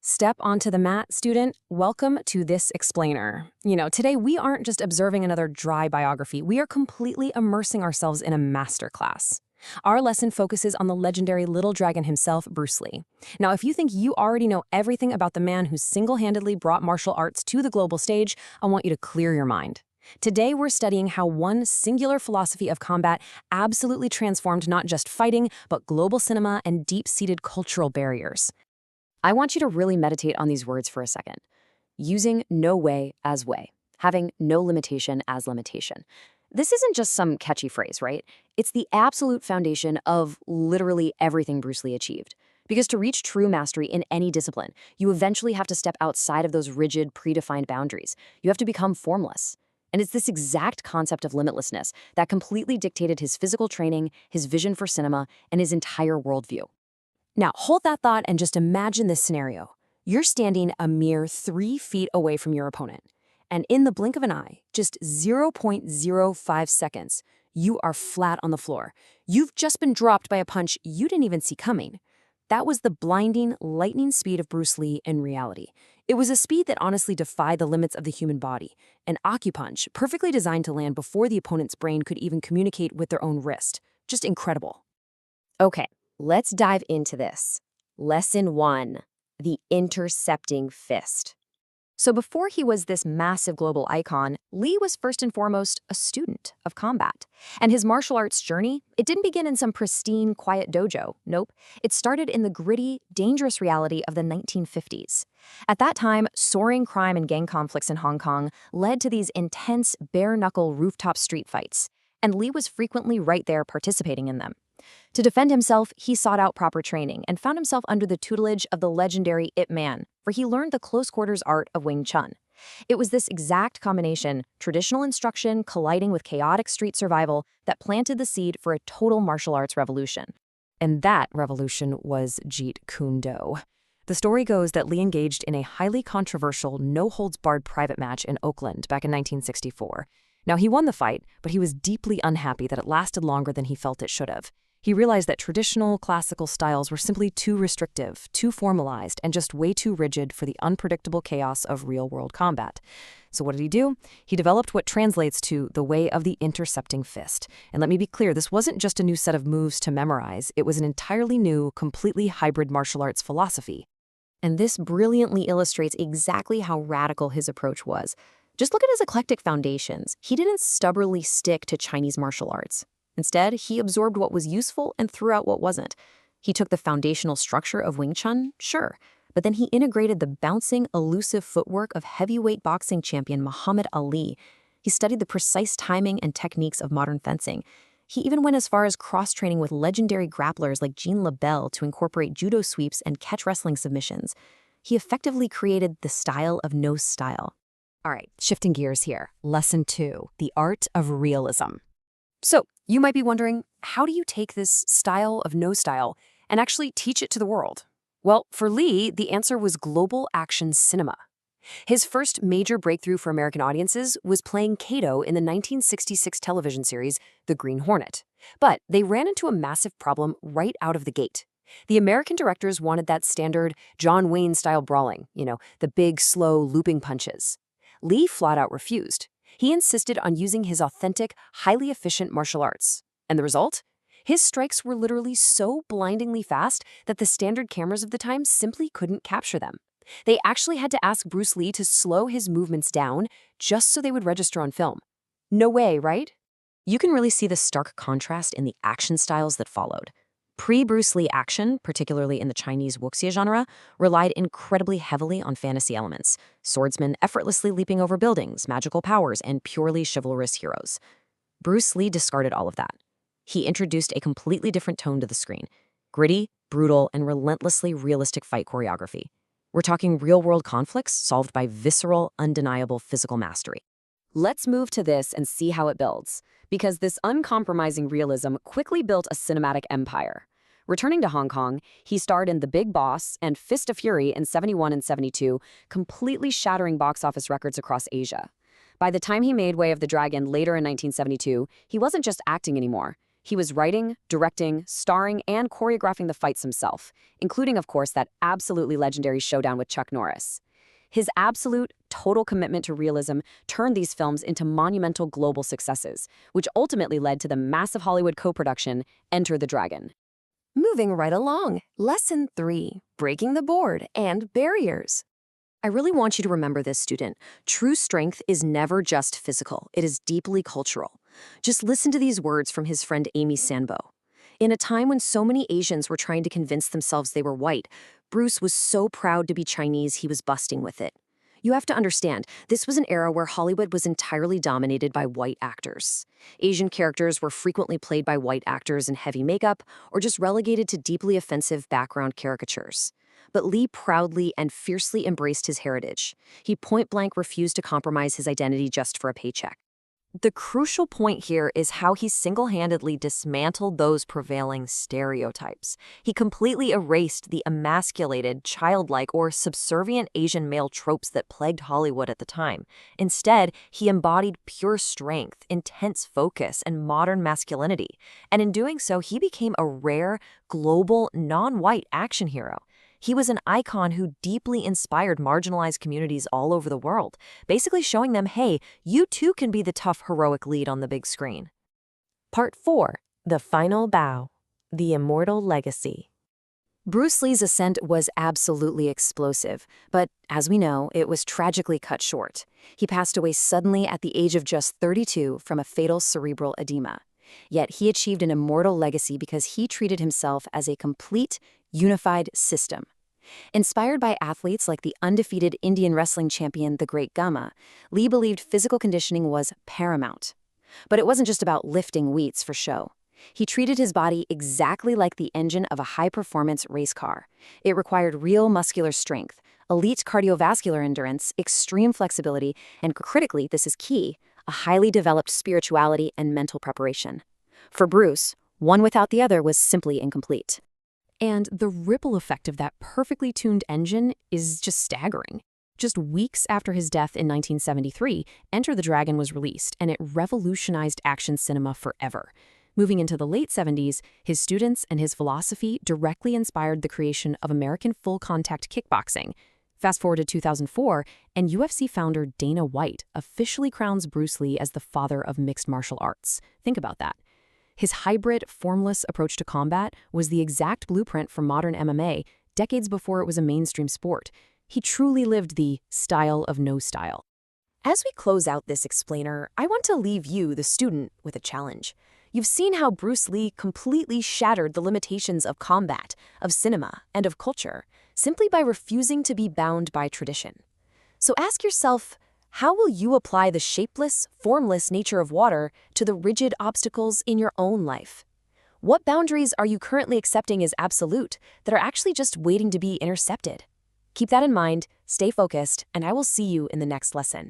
Step onto the mat, student. Welcome to this explainer. Today we aren't just observing another dry biography. We are completely immersing ourselves in a masterclass. Our lesson focuses on the legendary little dragon himself, Bruce Lee. Now, if you think you already know everything about the man who single-handedly brought martial arts to the global stage, I want you to clear your mind. Today, we're studying how one singular philosophy of combat absolutely transformed not just fighting, but global cinema and deep-seated cultural barriers. I want you to really meditate on these words for a second. Using no way as way, having no limitation as limitation. This isn't just some catchy phrase, right? It's the absolute foundation of literally everything Bruce Lee achieved. Because to reach true mastery in any discipline, you eventually have to step outside of those rigid, predefined boundaries. You have to become formless. And it's this exact concept of limitlessness that completely dictated his physical training, his vision for cinema, and his entire worldview. Now, hold that thought and just imagine this scenario. You're standing a mere 3 feet away from your opponent. And in the blink of an eye, just 0.05 seconds, you are flat on the floor. You've just been dropped by a punch you didn't even see coming. That was the blinding, lightning speed of Bruce Lee in reality. It was a speed that honestly defied the limits of the human body. An acupunch, perfectly designed to land before the opponent's brain could even communicate with their own wrist. Just incredible. Okay, let's dive into this. Lesson 1, the intercepting fist. So before he was this massive global icon, Lee was first and foremost a student of combat. And his martial arts journey, it didn't begin in some pristine, quiet dojo. Nope. It started in the gritty, dangerous reality of the 1950s. At that time, soaring crime and gang conflicts in Hong Kong led to these intense, bare-knuckle rooftop street fights. And Lee was frequently right there participating in them. To defend himself, he sought out proper training and found himself under the tutelage of the legendary Ip Man, where he learned the close-quarters art of Wing Chun. It was this exact combination, traditional instruction colliding with chaotic street survival, that planted the seed for a total martial arts revolution. And that revolution was Jeet Kune Do. The story goes that Lee engaged in a highly controversial, no-holds-barred private match in Oakland back in 1964. Now, he won the fight, but he was deeply unhappy that it lasted longer than he felt it should have. He realized that traditional, classical styles were simply too restrictive, too formalized, and just way too rigid for the unpredictable chaos of real-world combat. So what did he do? He developed what translates to the way of the intercepting fist. And let me be clear, this wasn't just a new set of moves to memorize. It was an entirely new, completely hybrid martial arts philosophy. And this brilliantly illustrates exactly how radical his approach was. Just look at his eclectic foundations. He didn't stubbornly stick to Chinese martial arts. Instead, he absorbed what was useful and threw out what wasn't. He took the foundational structure of Wing Chun, sure, but then he integrated the bouncing, elusive footwork of heavyweight boxing champion Muhammad Ali. He studied the precise timing and techniques of modern fencing. He even went as far as cross-training with legendary grapplers like Jean LaBelle to incorporate judo sweeps and catch wrestling submissions. He effectively created the style of no style. All right, shifting gears here. Lesson 2, the art of realism. So, you might be wondering, how do you take this style of no style and actually teach it to the world? Well, for Lee, the answer was global action cinema. His first major breakthrough for American audiences was playing Kato in the 1966 television series The Green Hornet. But they ran into a massive problem right out of the gate. The American directors wanted that standard John Wayne-style brawling, the big, slow, looping punches. Lee flat out refused. He insisted on using his authentic, highly efficient martial arts. And the result? His strikes were literally so blindingly fast that the standard cameras of the time simply couldn't capture them. They actually had to ask Bruce Lee to slow his movements down just so they would register on film. No way, right? You can really see the stark contrast in the action styles that followed. Pre-Bruce Lee action, particularly in the Chinese wuxia genre, relied incredibly heavily on fantasy elements. Swordsmen effortlessly leaping over buildings, magical powers, and purely chivalrous heroes. Bruce Lee discarded all of that. He introduced a completely different tone to the screen. Gritty, brutal, and relentlessly realistic fight choreography. We're talking real-world conflicts solved by visceral, undeniable physical mastery. Let's move to this and see how it builds, because this uncompromising realism quickly built a cinematic empire. Returning to Hong Kong, he starred in The Big Boss and Fist of Fury in 71 and 72, completely shattering box office records across Asia. By the time he made Way of the Dragon later in 1972, he wasn't just acting anymore. He was writing, directing, starring, and choreographing the fights himself, including, of course, that absolutely legendary showdown with Chuck Norris. His absolute, total commitment to realism turned these films into monumental global successes, which ultimately led to the massive Hollywood co-production Enter the Dragon. Moving right along, Lesson 3, Breaking the Board and Barriers. I really want you to remember this, student. True strength is never just physical. It is deeply cultural. Just listen to these words from his friend Amy Sanbo. In a time when so many Asians were trying to convince themselves they were white, Bruce was so proud to be Chinese he was busting with it. You have to understand, this was an era where Hollywood was entirely dominated by white actors. Asian characters were frequently played by white actors in heavy makeup or just relegated to deeply offensive background caricatures. But Lee proudly and fiercely embraced his heritage. He point-blank refused to compromise his identity just for a paycheck. The crucial point here is how he single-handedly dismantled those prevailing stereotypes. He completely erased the emasculated, childlike, or subservient Asian male tropes that plagued Hollywood at the time. Instead, he embodied pure strength, intense focus, and modern masculinity. And in doing so, he became a rare, global, non-white action hero. He was an icon who deeply inspired marginalized communities all over the world, basically showing them, hey, you too can be the tough, heroic lead on the big screen. Part 4, The Final Bow, The Immortal Legacy. Bruce Lee's ascent was absolutely explosive, but as we know, it was tragically cut short. He passed away suddenly at the age of just 32 from a fatal cerebral edema. Yet he achieved an immortal legacy because he treated himself as a complete, unified system. Inspired by athletes like the undefeated Indian wrestling champion, the Great Gama, Lee believed physical conditioning was paramount. But it wasn't just about lifting weights for show. He treated his body exactly like the engine of a high-performance race car. It required real muscular strength, elite cardiovascular endurance, extreme flexibility, and critically, this is key, a highly developed spirituality and mental preparation. For Bruce, one without the other was simply incomplete. And the ripple effect of that perfectly tuned engine is just staggering. Just weeks after his death in 1973, Enter the Dragon was released, and it revolutionized action cinema forever. Moving into the late 70s, his students and his philosophy directly inspired the creation of American full-contact kickboxing. Fast forward to 2004, and UFC founder Dana White officially crowns Bruce Lee as the father of mixed martial arts. Think about that. His hybrid, formless approach to combat was the exact blueprint for modern MMA decades before it was a mainstream sport. He truly lived the style of no style. As we close out this explainer, I want to leave you, the student, with a challenge. You've seen how Bruce Lee completely shattered the limitations of combat, of cinema, and of culture, simply by refusing to be bound by tradition. So ask yourself, how will you apply the shapeless, formless nature of water to the rigid obstacles in your own life? What boundaries are you currently accepting as absolute that are actually just waiting to be intercepted? Keep that in mind, stay focused, and I will see you in the next lesson.